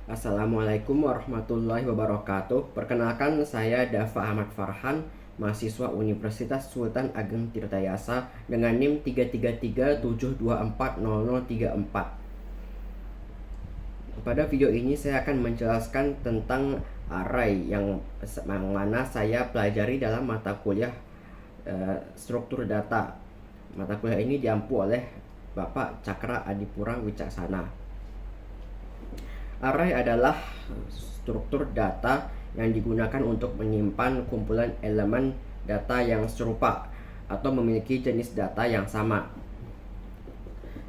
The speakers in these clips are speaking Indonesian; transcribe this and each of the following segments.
Assalamualaikum warahmatullahi wabarakatuh. Perkenalkan, saya Dafa Ahmad Farhan, mahasiswa Universitas Sultan Ageng Tirtayasa dengan NIM 33372400034. Pada video ini saya akan menjelaskan tentang array yang mana saya pelajari dalam mata kuliah struktur data. Mata kuliah ini diampu oleh Bapak Cakra Adipura Wicaksana. Array adalah struktur data yang digunakan untuk menyimpan kumpulan elemen data yang serupa atau memiliki jenis data yang sama.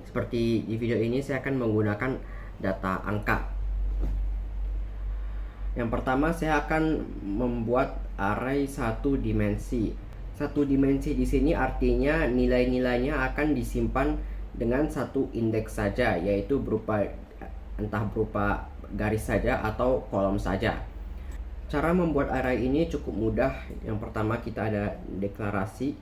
Seperti di video ini, saya akan menggunakan data angka. Yang pertama, saya akan membuat array satu dimensi. Satu dimensi di sini artinya nilai-nilainya akan disimpan dengan satu indeks saja, yaitu entah berupa garis saja atau kolom saja. Cara membuat array ini cukup mudah. Yang pertama, kita ada deklarasi.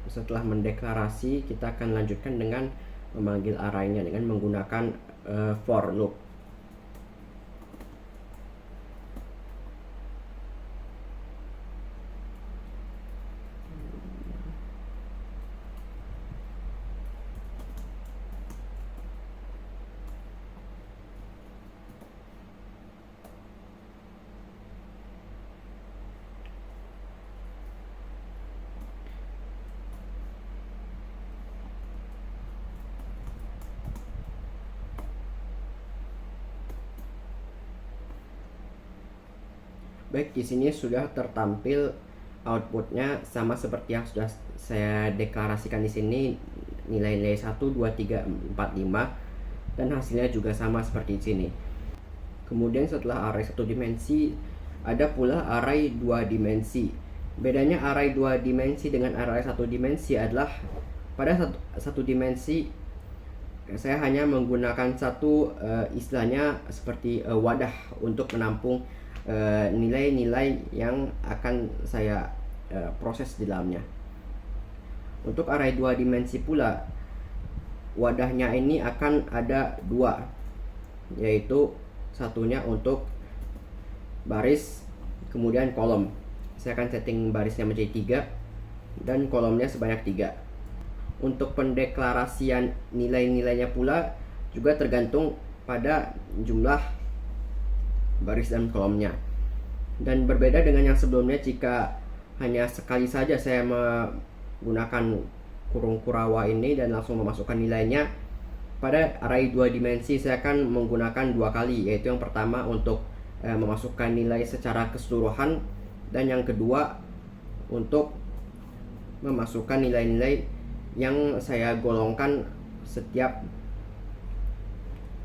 Setelah mendeklarasi, kita akan lanjutkan dengan memanggil arraynya dengan menggunakan for loop. Baik, di sini sudah tertampil outputnya sama seperti yang sudah saya deklarasikan di sini, nilai-nilai 1, 2, 3, 4, 5, dan hasilnya juga sama seperti di sini. Kemudian setelah array satu dimensi, ada pula array dua dimensi. Bedanya array dua dimensi dengan array satu dimensi adalah pada satu dimensi saya hanya menggunakan satu istilahnya seperti wadah untuk menampung nilai-nilai yang akan saya proses di dalamnya. Untuk array dua dimensi pula, wadahnya ini akan ada dua, yaitu satunya untuk baris, kemudian kolom. Saya akan setting barisnya menjadi 3 dan kolomnya sebanyak 3. Untuk pendeklarasian nilai-nilainya pula juga tergantung pada jumlah baris dan kolomnya. Dan berbeda dengan yang sebelumnya, jika hanya sekali saja saya menggunakan kurung kurawa ini dan langsung memasukkan nilainya, pada array dua dimensi saya akan menggunakan 2 kali, yaitu yang pertama untuk memasukkan nilai secara keseluruhan, dan yang kedua untuk memasukkan nilai-nilai yang saya golongkan setiap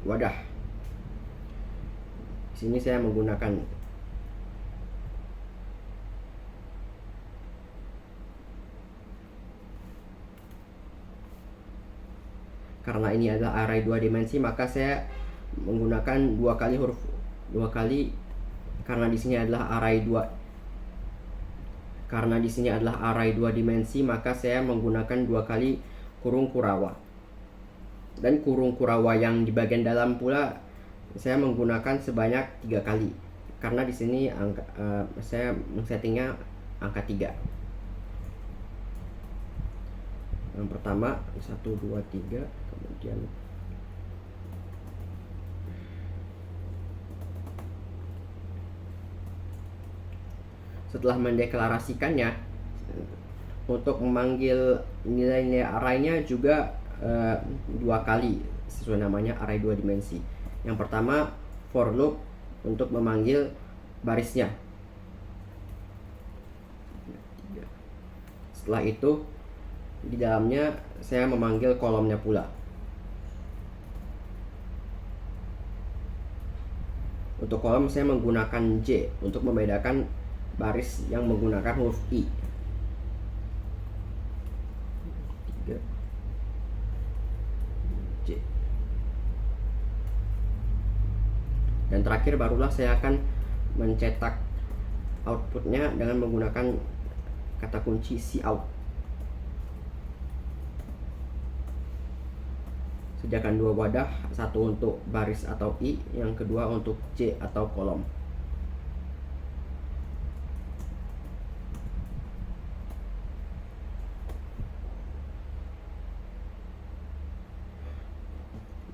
wadah. Di sini saya menggunakan karena ini adalah array 2 dimensi, maka saya menggunakan 2 kali huruf 2 kali karena di sini adalah array 2. Karena di sini adalah array 2 dimensi, maka saya menggunakan 2 kali kurung kurawa. Dan kurung kurawa yang di bagian dalam pula saya menggunakan sebanyak 3 kali. Karena di sini saya settingnya angka 3. Yang pertama 1, 2, 3, kemudian setelah mendeklarasikannya, untuk memanggil nilai-nilai arraynya juga 2 kali sesuai namanya array 2 dimensi. Yang pertama for loop untuk memanggil barisnya. Setelah itu di dalamnya saya memanggil kolomnya pula. Untuk kolom saya menggunakan J untuk membedakan baris yang menggunakan huruf I. J. Dan terakhir barulah saya akan mencetak outputnya dengan menggunakan kata kunci cout. Sediakan dua wadah, satu untuk baris atau I, yang kedua untuk J atau kolom.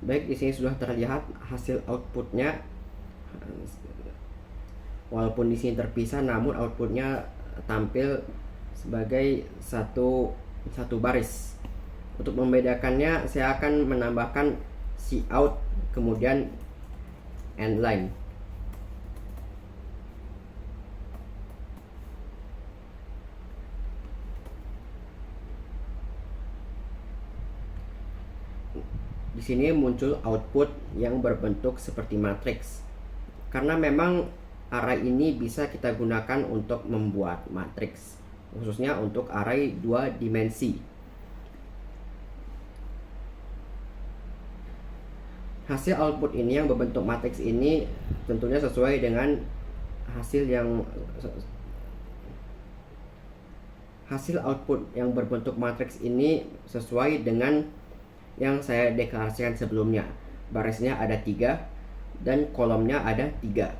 Baik, di sini sudah terlihat hasil outputnya. Walaupun di sini terpisah, namun outputnya tampil sebagai satu baris. Untuk membedakannya, saya akan menambahkan cout kemudian end line. Di sini muncul output yang berbentuk seperti matriks. Karena memang array ini bisa kita gunakan untuk membuat matriks, khususnya untuk array 2 dimensi. Hasil output ini yang berbentuk matriks ini tentunya sesuai dengan hasil output yang berbentuk matriks ini sesuai dengan yang saya deklarasikan sebelumnya. Barisnya ada 3 dan kolomnya ada 3.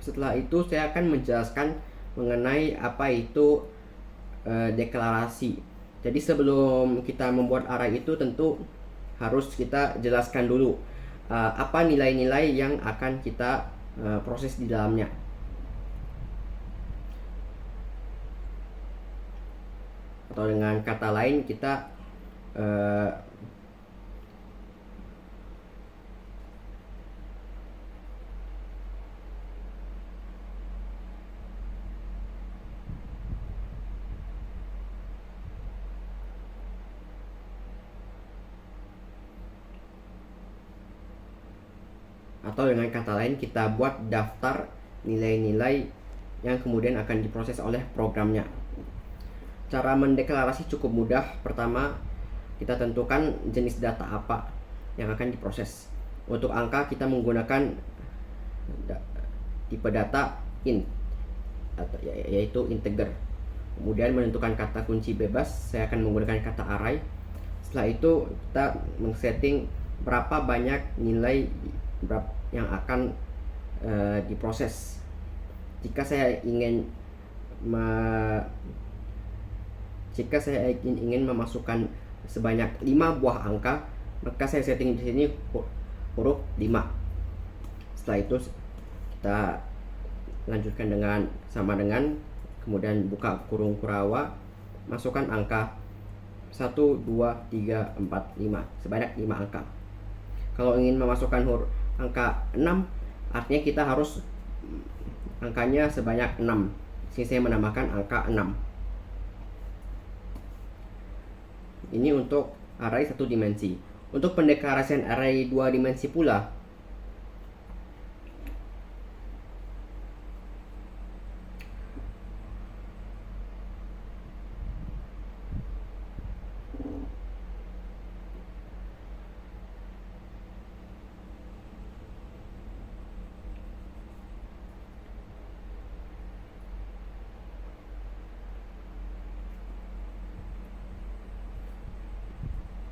Setelah itu saya akan menjelaskan mengenai apa itu deklarasi. Jadi sebelum kita membuat array itu tentu harus kita jelaskan dulu apa nilai-nilai yang akan kita proses di dalamnya. Atau dengan kata lain, kita buat daftar nilai-nilai yang kemudian akan diproses oleh programnya. Cara mendeklarasi cukup mudah. Pertama, kita tentukan jenis data apa yang akan diproses. Untuk angka kita menggunakan tipe data int, yaitu integer. Kemudian menentukan kata kunci bebas, saya akan menggunakan kata array. Setelah itu kita men-setting berapa banyak nilai yang akan diproses. Jika saya ingin memasukkan sebanyak 5 buah angka, maka saya setting di sini huruf 5. Setelah itu kita lanjutkan dengan sama dengan, kemudian buka kurung kurawa, masukkan angka 1, 2, 3, 4, 5, sebanyak 5 angka. Kalau ingin memasukkan angka 6, artinya kita harus angkanya sebanyak 6. Sini saya menambahkan angka 6. Ini untuk array 1 dimensi. Untuk pendeklarasian array 2 dimensi pula,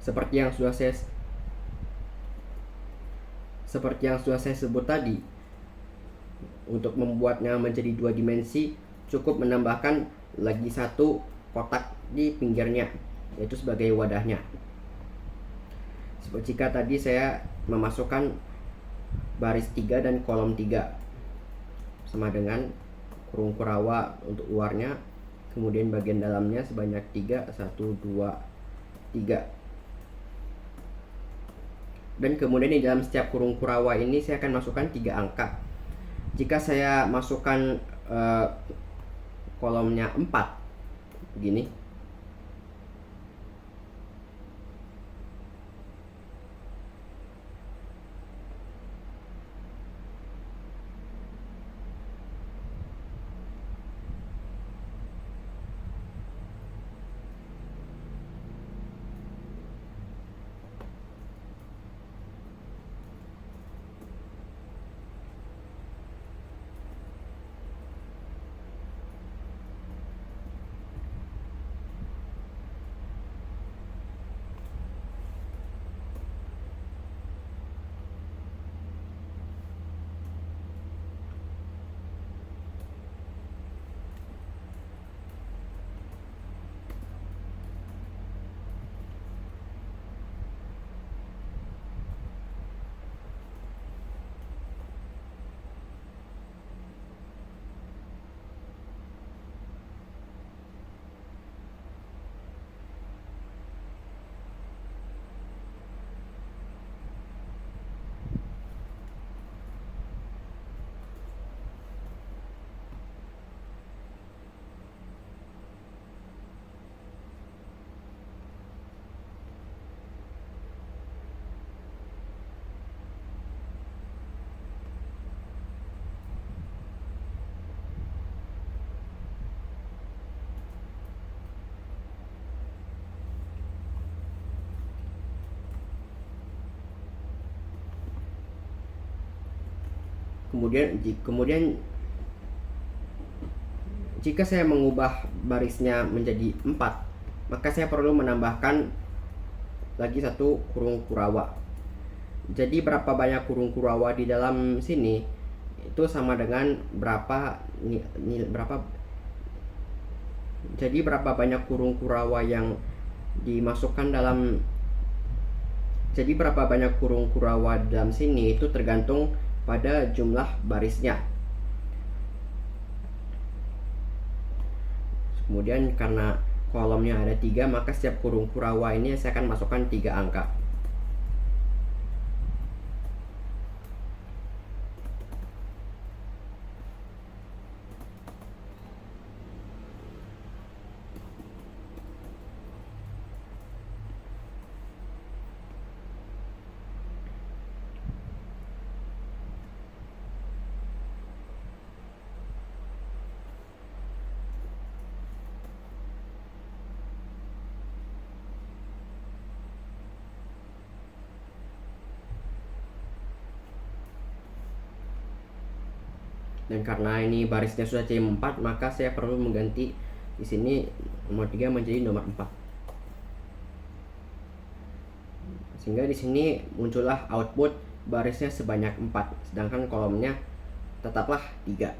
seperti yang sudah saya sebut tadi, untuk membuatnya menjadi 2 dimensi cukup menambahkan lagi 1 kotak di pinggirnya, yaitu sebagai wadahnya. Seperti jika tadi saya memasukkan baris 3 dan kolom 3 sama dengan kurung kurawa untuk luarnya, kemudian bagian dalamnya sebanyak 3, 1, 2, 3. Dan kemudian di dalam setiap kurung kurawa ini saya akan masukkan 3 angka. Jika saya masukkan kolomnya 4 begini, Kemudian jika saya mengubah barisnya menjadi 4, maka saya perlu menambahkan lagi satu kurung kurawa. Jadi berapa banyak kurung kurawa di dalam sini itu sama dengan berapa banyak kurung kurawa yang dimasukkan dalam dalam sini itu tergantung pada jumlah barisnya. Kemudian karena kolomnya ada 3, maka setiap kurung kurawa ini saya akan masukkan 3 angka. Dan karena ini barisnya sudah C4, maka saya perlu mengganti di sini nomor 3 menjadi nomor 4. Sehingga di sini muncullah output barisnya sebanyak 4, sedangkan kolomnya tetaplah 3.